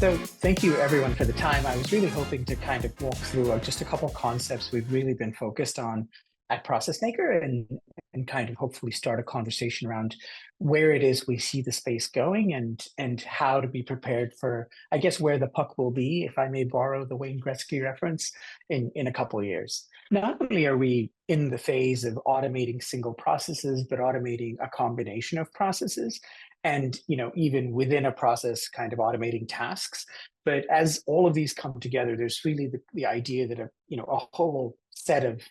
So thank you everyone for the time. I was really hoping to kind of walk through just a couple of concepts we've really been focused on at ProcessMaker and kind of hopefully start a conversation around where it is we see the space going and how to be prepared for, I guess, where the puck will be, if I may borrow the Wayne Gretzky reference, in a couple of years. Not only are we in the phase of automating single processes, but automating a combination of processes and even within a process kind of automating tasks. But as all of these come together, there's really the idea that a whole set of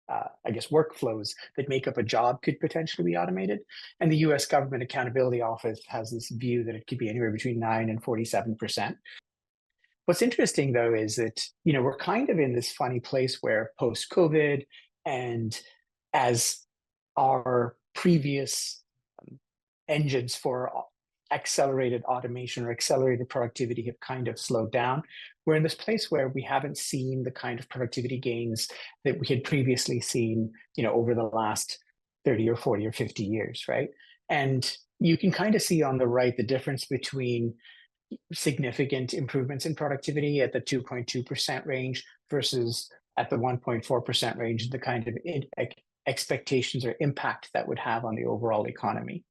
I guess workflows that make up a job could potentially be automated. And the US Government Accountability Office has this view that it could be anywhere between 9 and 47%. What's interesting though is that we're kind of in this funny place where post-COVID, and as our previous engines for accelerated automation or accelerated productivity have kind of slowed down, we're in this place where we haven't seen the kind of productivity gains that we had previously seen over the last 30 or 40 or 50 years, right? And you can kind of see on the right the difference between significant improvements in productivity at the 2.2% range versus at the 1.4% range, the kind of expectations or impact that would have on the overall economy.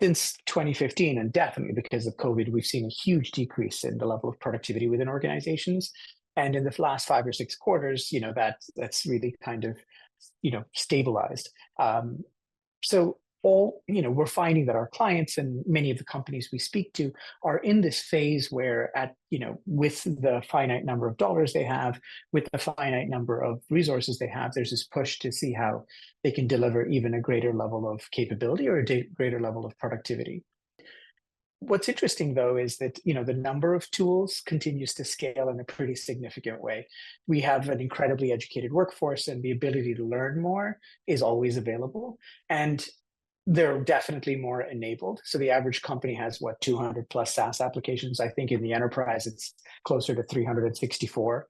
Since 2015, and definitely because of COVID, we've seen a huge decrease in the level of productivity within organizations. And in the last 5 or 6 quarters, that's really kind of stabilized. So we're finding that our clients and many of the companies we speak to are in this phase where with the finite number of dollars they have, with the finite number of resources they have, there's this push to see how they can deliver even a greater level of capability or a greater level of productivity. What's interesting, though, is that the number of tools continues to scale in a pretty significant way. We have an incredibly educated workforce, and the ability to learn more is always available. And they're definitely more enabled. So the average company has 200 plus SaaS applications. I think in the enterprise, it's closer to 364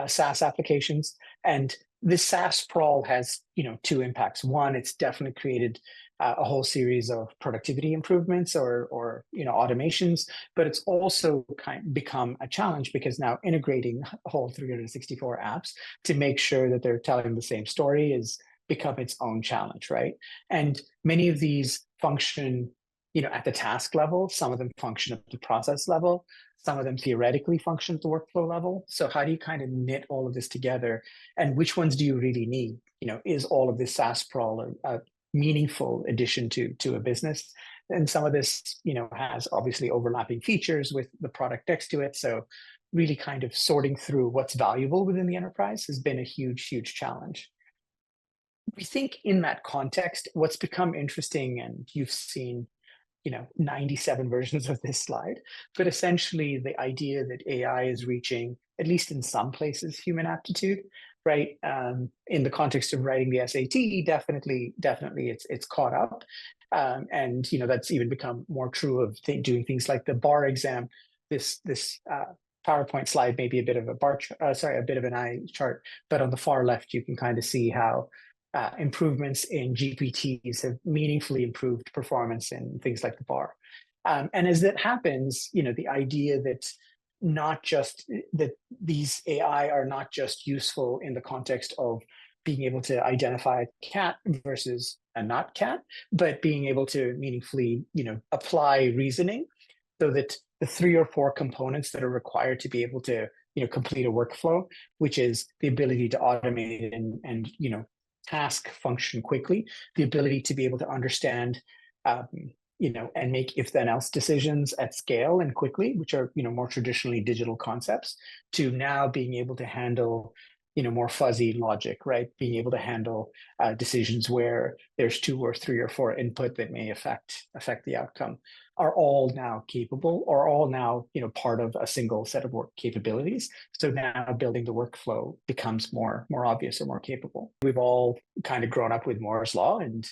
SaaS applications. And this SaaS sprawl has, 2 impacts. One, it's definitely created a whole series of productivity improvements or automations, but it's also become a challenge because now integrating a whole 364 apps to make sure that they're telling the same story is become its own challenge, right? And many of these function, at the task level. Some of them function at the process level. Some of them theoretically function at the workflow level. So how do you kind of knit all of this together? And which ones do you really need? Is all of this SaaS sprawl a meaningful addition to a business? And some of this, has obviously overlapping features with the product next to it. So really kind of sorting through what's valuable within the enterprise has been a huge, huge challenge. We think in that context, what's become interesting, and you've seen, 97 versions of this slide, but essentially the idea that AI is reaching, at least in some places, human aptitude, right? In the context of writing the SAT, definitely it's caught up. And, that's even become more true of doing things like the bar exam. This PowerPoint slide may be a bit of a bit of an eye chart, but on the far left, you can kind of see how improvements in GPTs have meaningfully improved performance in things like the bar. And as that happens, the idea that not just that these AI are not just useful in the context of being able to identify a cat versus a not cat, but being able to meaningfully, apply reasoning so that the 3 or 4 components that are required to be able to, complete a workflow, which is the ability to automate and task function quickly, the ability to be able to understand, and make if then else decisions at scale and quickly, which are, more traditionally digital concepts, to now being able to handle, more fuzzy logic, right? Being able to handle decisions where there's 2 or 3 or 4 input that may affect the outcome, are all now capable, or all now, part of a single set of work capabilities. So now building the workflow becomes more obvious or more capable. We've all kind of grown up with Moore's law and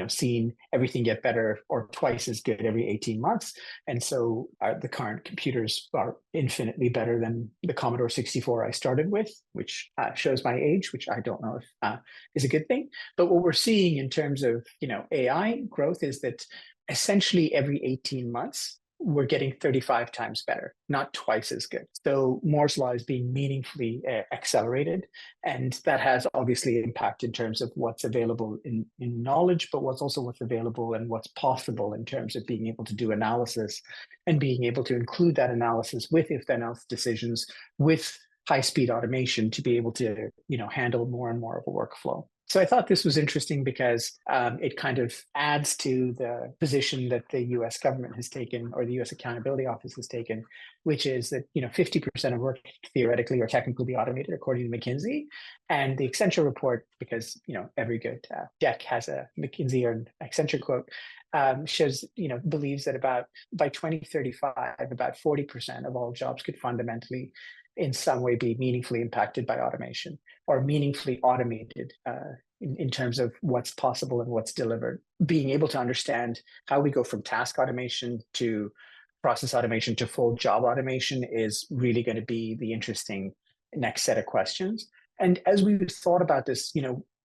seen everything get better or twice as good every 18 months. And so the current computers are infinitely better than the Commodore 64 I started with, which shows my age, which I don't know if is a good thing. But what we're seeing in terms of AI growth is that essentially every 18 months, we're getting 35 times better, not twice as good. So Moore's law is being meaningfully accelerated. And that has obviously impact in terms of what's available in knowledge, but what's available and what's possible in terms of being able to do analysis and being able to include that analysis with if-then-else decisions, with high-speed automation to be able to, handle more and more of a workflow. So I thought this was interesting because it kind of adds to the position that the U.S. government has taken, or the U.S. Accountability Office has taken, which is that 50% of work theoretically or technically be automated, according to McKinsey. And the Accenture report, because every good deck has a McKinsey or Accenture quote, shows believes that by 2035, about 40% of all jobs could fundamentally in some way be meaningfully impacted by automation, or meaningfully automated in terms of what's possible and what's delivered. Being able to understand how we go from task automation to process automation to full job automation is really going to be the interesting next set of questions. And as we thought about this,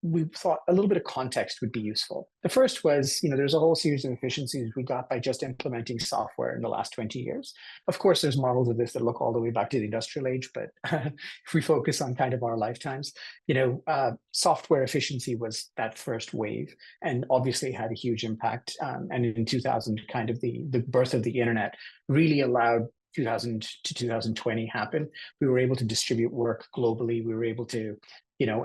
we thought a little bit of context would be useful. The first was, there's a whole series of efficiencies we got by just implementing software in the last 20 years. Of course, there's models of this that look all the way back to the industrial age, but if we focus on kind of our lifetimes, software efficiency was that first wave and obviously had a huge impact. And in 2000, kind of the birth of the internet really allowed 2000 to 2020 happen. We were able to distribute work globally. We were able to,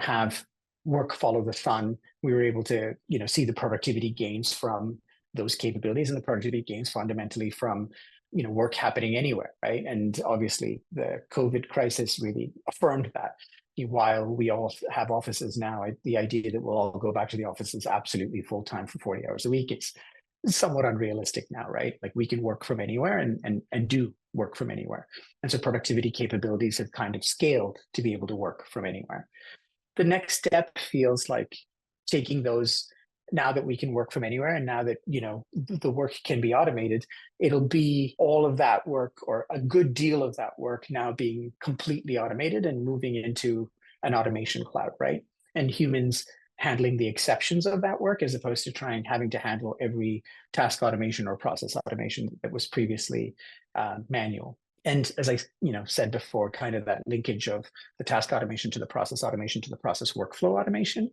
have work follow the sun. We were able to, see the productivity gains from those capabilities, and the productivity gains fundamentally from, work happening anywhere, right? And obviously the COVID crisis really affirmed that. While we all have offices now, the idea that we'll all go back to the offices absolutely full time for 40 hours a week, it's somewhat unrealistic now, right? Like we can work from anywhere and do work from anywhere. And so productivity capabilities have kind of scaled to be able to work from anywhere. The next step feels like taking those, now that we can work from anywhere and now that, the work can be automated, it'll be all of that work, or a good deal of that work, now being completely automated and moving into an automation cloud, right? And humans handling the exceptions of that work, as opposed to having to handle every task automation or process automation that was previously manual. And as I said before, kind of that linkage of the task automation to the process automation to the process workflow automation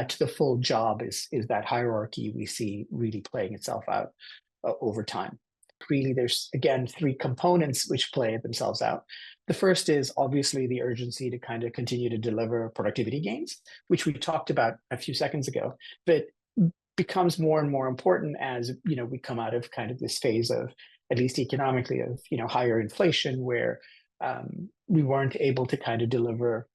to the full job is that hierarchy we see really playing itself out over time. Really, there's, again, three components which play themselves out. The first is obviously the urgency to kind of continue to deliver productivity gains, which we talked about a few seconds ago, but becomes more and more important as we come out of kind of this phase of, at least economically, of higher inflation, where we weren't able to kind of deliver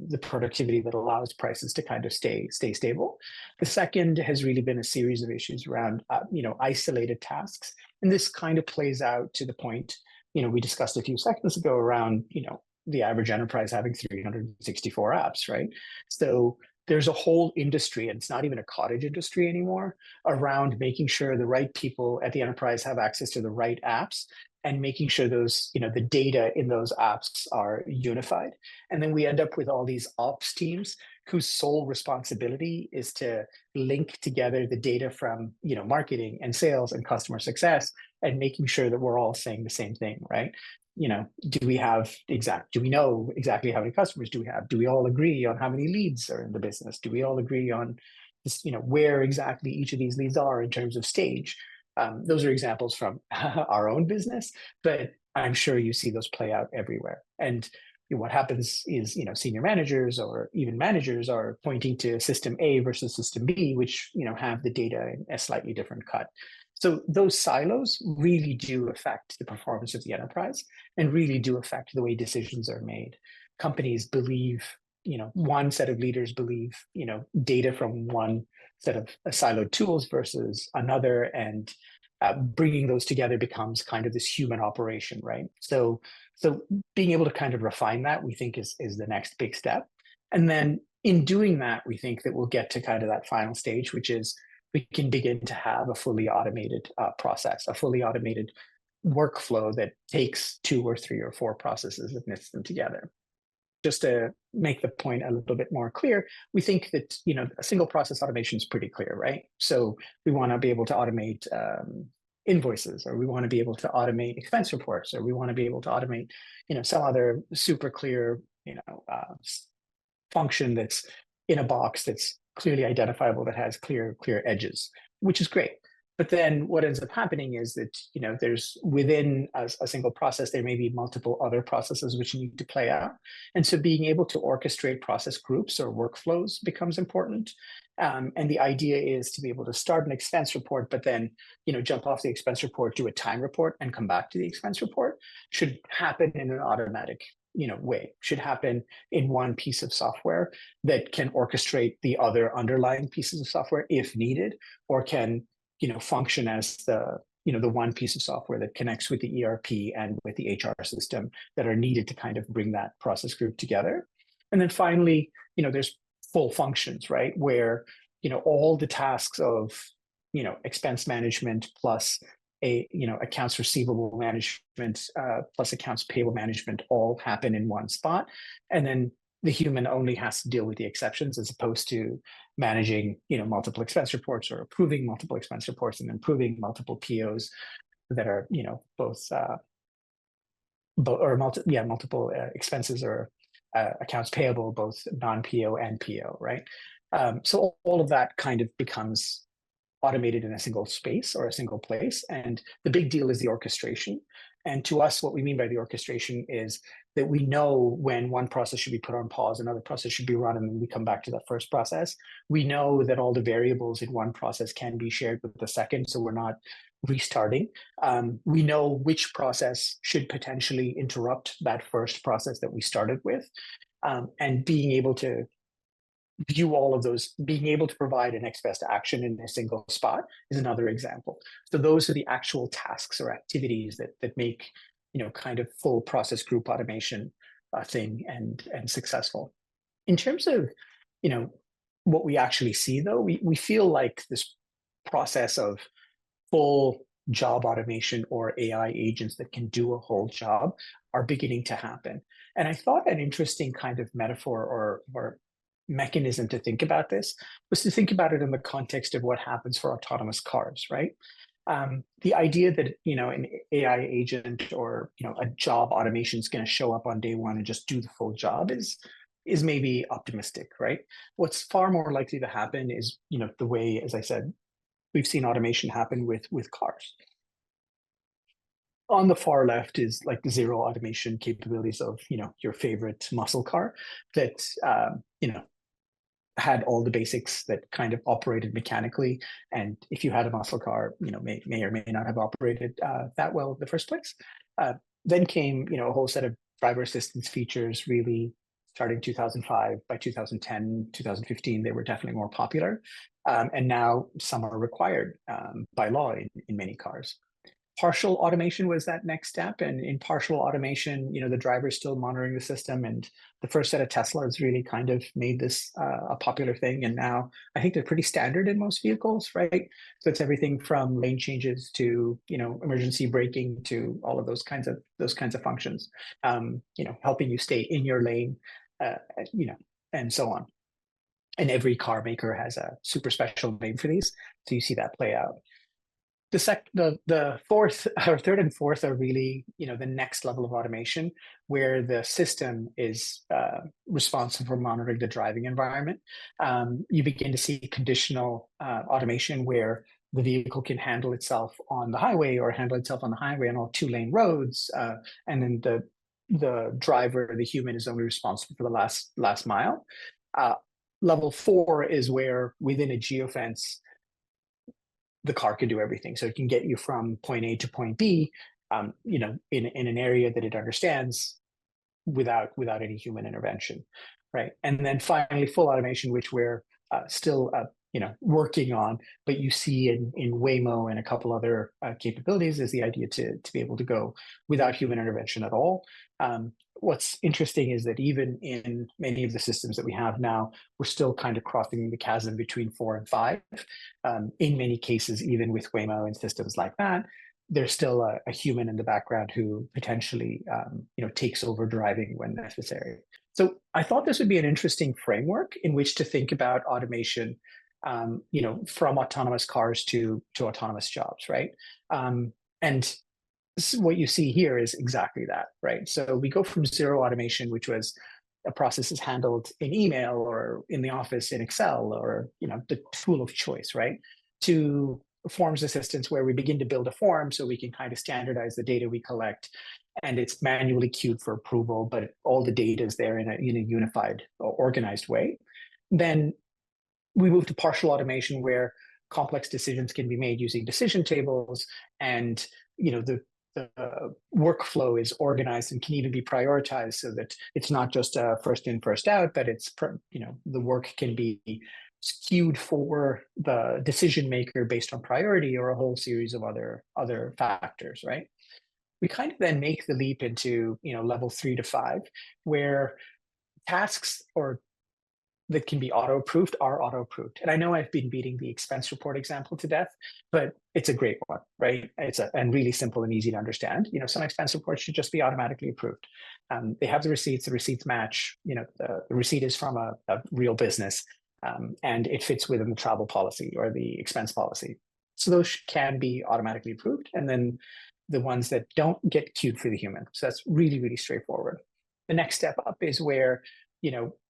the productivity that allows prices to kind of stay stable. The second has really been a series of issues around isolated tasks, and this kind of plays out to the point we discussed a few seconds ago around the average enterprise having 364 apps, right? So there's a whole industry, and it's not even a cottage industry anymore, around making sure the right people at the enterprise have access to the right apps, and making sure those, the data in those apps are unified. And then we end up with all these ops teams whose sole responsibility is to link together the data from, marketing and sales and customer success, and making sure that we're all saying the same thing, right? Do we know exactly how many customers do we have? Do we all agree on how many leads are in the business? Do we all agree on this, where exactly each of these leads are in terms of stage? Those are examples from our own business, but I'm sure you see those play out everywhere. And what happens is, senior managers or even managers are pointing to system A versus system B, which, have the data in a slightly different cut. So those silos really do affect the performance of the enterprise, and really do affect the way decisions are made. Companies believe, one set of leaders believe, data from one set of siloed tools versus another, and bringing those together becomes kind of this human operation, right? So being able to kind of refine that, we think is the next big step. And then in doing that, we think that we'll get to kind of that final stage, which is we can begin to have a fully automated process, a fully automated workflow that takes 2 or 3 or 4 processes and knits them together. Just to make the point a little bit more clear, we think that a single process automation is pretty clear, right? So we want to be able to automate invoices, or we want to be able to automate expense reports, or we want to be able to automate, some other super clear, function that's in a box that's clearly identifiable, that has clear edges, which is great. But then what ends up happening is that there's within a single process there may be multiple other processes which need to play out, and so being able to orchestrate process groups or workflows becomes important. And the idea is to be able to start an expense report, but then jump off the expense report, do a time report, and come back to the expense report. Should happen in an automatic way, should happen in one piece of software that can orchestrate the other underlying pieces of software if needed, or can function as the one piece of software that connects with the ERP and with the HR system that are needed to kind of bring that process group together. And then finally, there's full functions, right, where all the tasks of expense management plus accounts receivable management plus accounts payable management all happen in one spot, and then the human only has to deal with the exceptions, as opposed to managing multiple expense reports, or approving multiple expense reports, and approving multiple POs that are multiple expenses, or accounts payable, both non-PO and PO, right? So all of that kind of becomes automated in a single space or a single place. And the big deal is the orchestration. And to us, what we mean by the orchestration is that we know when one process should be put on pause, another process should be run, and then we come back to that first process. We know that all the variables in one process can be shared with the second, so we're not restarting. We know which process should potentially interrupt that first process that we started with. And being able to view all of those, being able to provide a next best action in a single spot is another example. So those are the actual tasks or activities that make kind of full process group automation a thing and successful. In terms of what we actually see, though, we feel like this process of full job automation or AI agents that can do a whole job are beginning to happen. And I thought an interesting kind of metaphor or mechanism to think about this was to think about it in the context of what happens for autonomous cars, right? The idea that an AI agent or a job automation is going to show up on day one and just do the full job is maybe optimistic, right? What's far more likely to happen is the way, as I said, we've seen automation happen with cars. On the far left is like the zero automation capabilities of your favorite muscle car that had all the basics that kind of operated mechanically, and if you had a muscle car, may or may not have operated that well in the first place. Then came a whole set of driver assistance features, really starting 2005. By 2010, 2015, they were definitely more popular, and now some are required by law in many cars. Partial automation was that next step, and in partial automation, the driver is still monitoring the system, and the first set of Teslas really kind of made this a popular thing, and now I think they're pretty standard in most vehicles, right? So it's everything from lane changes to emergency braking to all of those kinds of functions, helping you stay in your lane, and so on. And every car maker has a super special name for these, so you see that play out. The fourth, or third and fourth, are really the next level of automation, where the system is responsible for monitoring the driving environment. You begin to see conditional automation, where the vehicle can handle itself on the highway, or handle itself on the highway on all 2-lane roads, and then the driver, the human, is only responsible for the last mile. Level 4 is where within a geofence, the car can do everything. So it can get you from point A to point B, in an area that it understands without any human intervention, right? And then finally, full automation, which we're still working on, but you see in Waymo and a couple other capabilities, is the idea to be able to go without human intervention at all. What's interesting is that even in many of the systems that we have now, we're still kind of crossing the chasm between 4 and 5. In many cases, even with Waymo and systems like that, there's still a human in the background who potentially takes over driving when necessary. So I thought this would be an interesting framework in which to think about automation from autonomous cars to autonomous jobs, right? And what you see here is exactly that, right? So we go from zero automation, which was a process is handled in email or in the office in Excel or the tool of choice, right? To forms assistance where we begin to build a form so we can kind of standardize the data we collect, and it's manually queued for approval, but all the data is there in a unified, organized way. Then we move to partial automation where complex decisions can be made using decision tables, and the workflow is organized and can even be prioritized so that it's not just a first in, first out, but it's the work can be skewed for the decision maker based on priority or a whole series of other factors, right? We kind of then make the leap into level 3 to 5, where tasks or that can be auto-approved are auto-approved. And I know I've been beating the expense report example to death, but it's a great one, right? And really simple and easy to understand. Some expense reports should just be automatically approved. They have the receipts match, the receipt is from a real business, and it fits within the travel policy or the expense policy. So those can be automatically approved. And then the ones that don't get queued for the human. So that's really, really straightforward. The next step up is where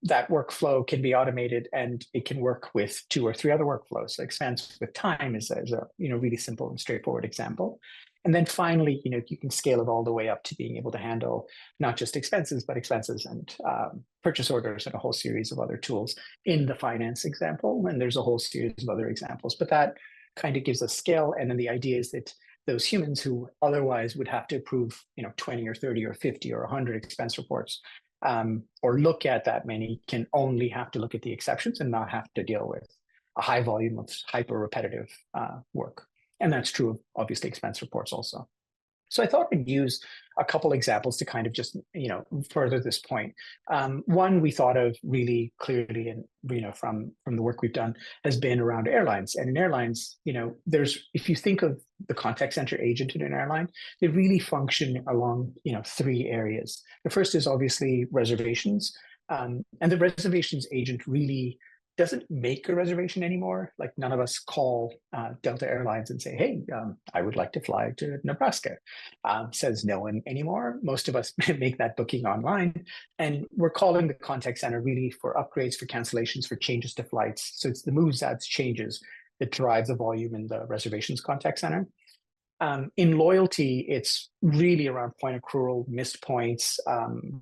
that workflow can be automated and it can work with 2 or 3 other workflows. So expense with time is a really simple and straightforward example. And then finally, you can scale it all the way up to being able to handle not just expenses, but expenses and purchase orders and a whole series of other tools in the finance example. And there's a whole series of other examples, but that kind of gives us scale. And then the idea is that those humans who otherwise would have to approve 20 or 30 or 50 or 100 expense reports, or look at that many, can only have to look at the exceptions and not have to deal with a high volume of hyper repetitive work. And that's true of obviously expense reports also. So I thought I'd use a couple examples to kind of just, further this point. One we thought of really clearly, and from the work we've done, has been around airlines. And in airlines, if you think of the contact center agent in an airline, they really function along 3 areas. The first is obviously reservations, and the reservations agent really doesn't make a reservation anymore. Like none of us call Delta Airlines and say, hey, I would like to fly to Nebraska. Says no one anymore. Most of us make that booking online. And we're calling the contact center really for upgrades, for cancellations, for changes to flights. So it's the moves, adds, changes that drive the volume in the reservations contact center. In loyalty, it's really around point accrual, missed points,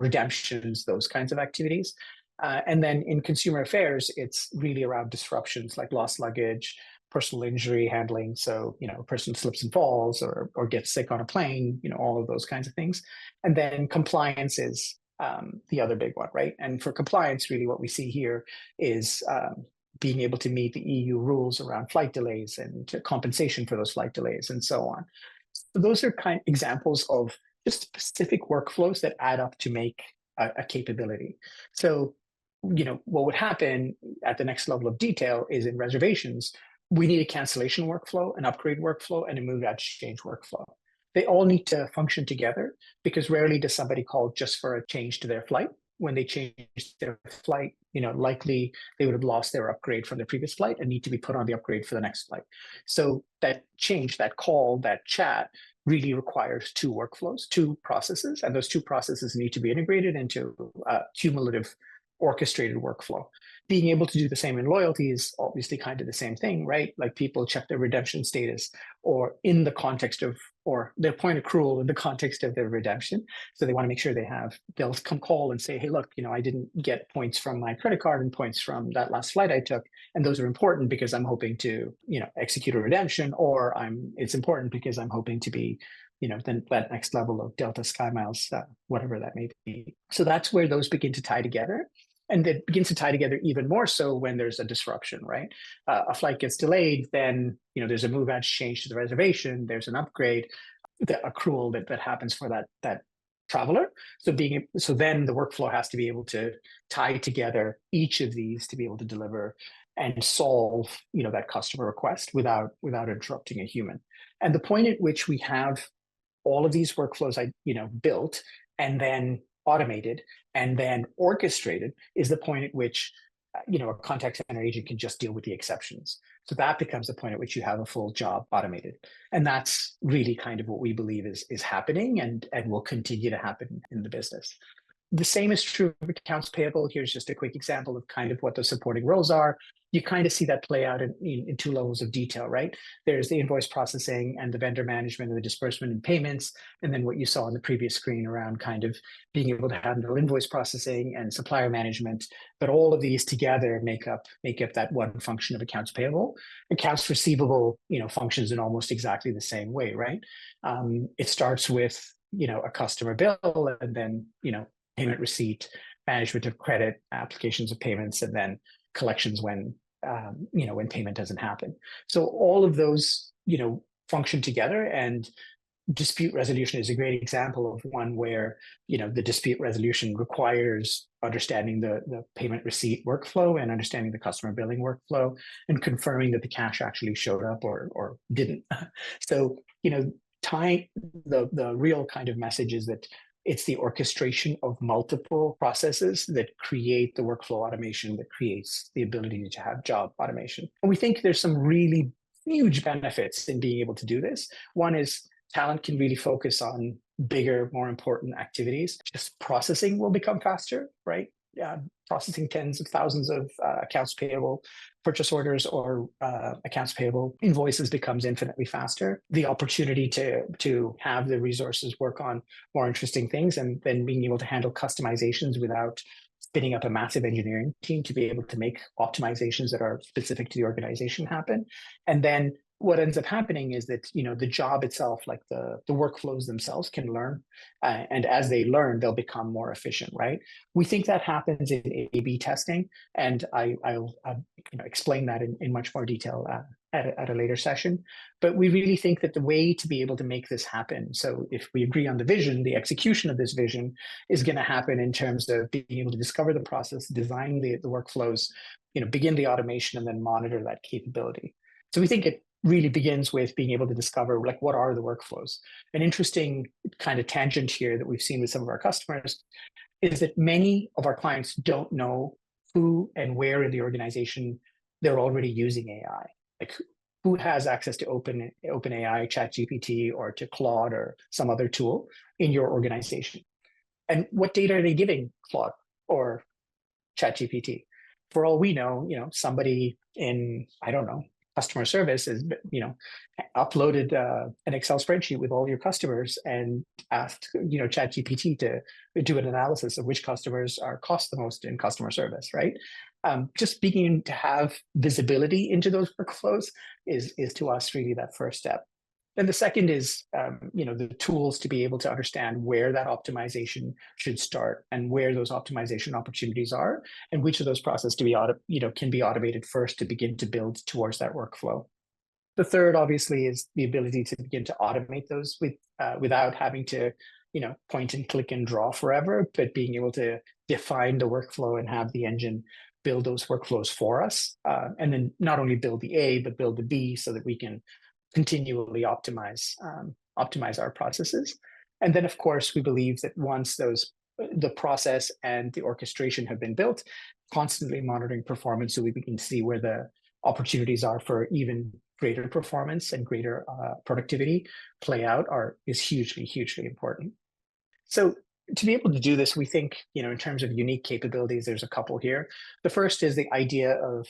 redemptions, those kinds of activities. And then in consumer affairs, it's really around disruptions like lost luggage, personal injury handling. So, a person slips and falls or gets sick on a plane, all of those kinds of things. And then compliance is the other big one, right? And for compliance, really what we see here is being able to meet the EU rules around flight delays and compensation for those flight delays and so on. So those are kind of examples of just specific workflows that add up to make a capability. So what would happen at the next level of detail is in reservations, we need a cancellation workflow, an upgrade workflow, and a move out change workflow. They all need to function together because rarely does somebody call just for a change to their flight. When they change their flight, likely they would have lost their upgrade from the previous flight and need to be put on the upgrade for the next flight. So that change, that call, that chat really requires 2 workflows, 2 processes, and those 2 processes need to be integrated into a cumulative orchestrated workflow. Being able to do the same in loyalty is obviously kind of the same thing, right? Like people check their redemption status or in the context of, or their point accrual in the context of their redemption. So they want to make sure they'll come call and say, hey, look, I didn't get points from my credit card and points from that last flight I took. And those are important because I'm hoping to, execute a redemption, or it's important because I'm hoping to be then that next level of Delta Sky Miles, whatever that may be. So that's where those begin to tie together. And it begins to tie together even more so when there's a disruption, right? A flight gets delayed, then there's a move out change to the reservation, there's an upgrade, the accrual that happens for that traveler. So then the workflow has to be able to tie together each of these to be able to deliver and solve that customer request without interrupting a human. And the point at which we have all of these workflows built and then automated and then orchestrated is the point at which a contact center agent can just deal with the exceptions. So that becomes the point at which you have a full job automated. And that's really kind of what we believe is happening and will continue to happen in the business. The same is true of accounts payable. Here's just a quick example of kind of what the supporting roles are. You kind of see that play out in two levels of detail, right? There's the invoice processing and the vendor management and the disbursement and payments. And then what you saw on the previous screen around kind of being able to handle invoice processing and supplier management. But all of these together make up that one function of accounts payable. Accounts receivable, functions in almost exactly the same way, right? It starts with, a customer bill, and then, payment receipt, management of credit, applications of payments, and then collections when when payment doesn't happen. So all of those function together, and dispute resolution is a great example of one where the dispute resolution requires understanding the payment receipt workflow and understanding the customer billing workflow and confirming that the cash actually showed up or didn't. So tying the real kind of message is that it's the orchestration of multiple processes that create the workflow automation that creates the ability to have job automation. And we think there's some really huge benefits in being able to do this. One is talent can really focus on bigger, more important activities. Just processing will become faster, right? Processing tens of thousands of accounts payable purchase orders or accounts payable invoices becomes infinitely faster. The opportunity to have the resources work on more interesting things, and then being able to handle customizations without spinning up a massive engineering team to be able to make optimizations that are specific to the organization happen. And then what ends up happening is that the job itself, like the workflows themselves, can learn, and as they learn, they'll become more efficient, right? We think that happens in A/B testing, and I'll explain that in much more detail at a later session. But we really think that the way to be able to make this happen, so if we agree on the vision, the execution of this vision is going to happen in terms of being able to discover the process, design the workflows, begin the automation, and then monitor that capability. So we think it really begins with being able to discover, like, what are the workflows? An interesting kind of tangent here that we've seen with some of our customers is that many of our clients don't know who and where in the organization they're already using AI. Like, who has access to OpenAI, ChatGPT, or to Claude or some other tool in your organization? And what data are they giving Claude or ChatGPT? For all we know, somebody in, I don't know, customer service is, uploaded an Excel spreadsheet with all your customers and asked, ChatGPT to do an analysis of which customers are cost the most in customer service, right? Just beginning to have visibility into those workflows is to us really that first step. Then the second is, the tools to be able to understand where that optimization should start and where those optimization opportunities are, and which of those processes can be automated first to begin to build towards that workflow. The third, obviously, is the ability to begin to automate those without having to, point and click and draw forever, but being able to define the workflow and have the engine build those workflows for us, and then not only build the A, but build the B, so that we can continually optimize our processes. And then, of course, we believe that once the process and the orchestration have been built, constantly monitoring performance so we can see where the opportunities are for even greater performance and greater productivity play out is hugely, hugely important. So to be able to do this, we think, in terms of unique capabilities, there's a couple here. The first is the idea of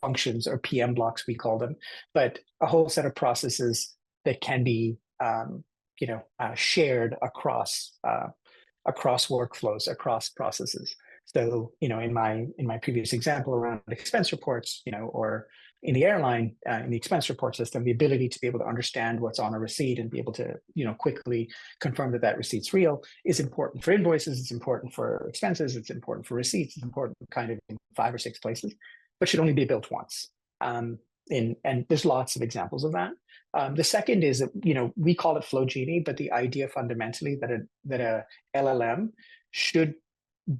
functions, or PM blocks, we call them, but a whole set of processes that can be shared across workflows, across processes. So in my previous example around expense reports, or in the airline, in the expense report system, the ability to be able to understand what's on a receipt and be able to quickly confirm that receipt's real is important for invoices. It's important for expenses. It's important for receipts. It's important kind of in 5 or 6 places, but should only be built once. And there's lots of examples of that. The second is that we call it Flow Genie, but the idea fundamentally that a LLM should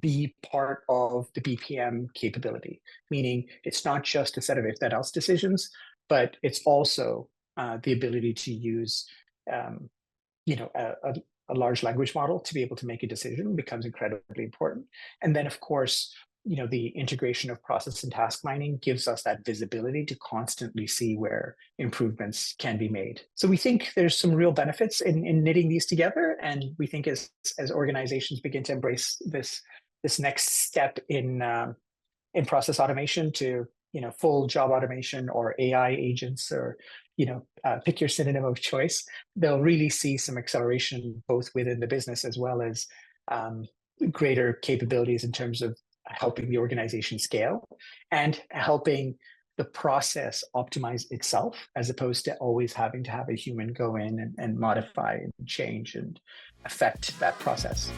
be part of the BPM capability, meaning it's not just a set of if that else decisions, but it's also the ability to use a large language model to be able to make a decision becomes incredibly important. And then, of course, the integration of process and task mining gives us that visibility to constantly see where improvements can be made. So we think there's some real benefits in knitting these together, and we think as organizations begin to embrace this next step in process automation to full job automation or AI agents, or pick your synonym of choice, they'll really see some acceleration both within the business as well as greater capabilities in terms of helping the organization scale and helping the process optimize itself, as opposed to always having to have a human go in and modify and change and affect that process.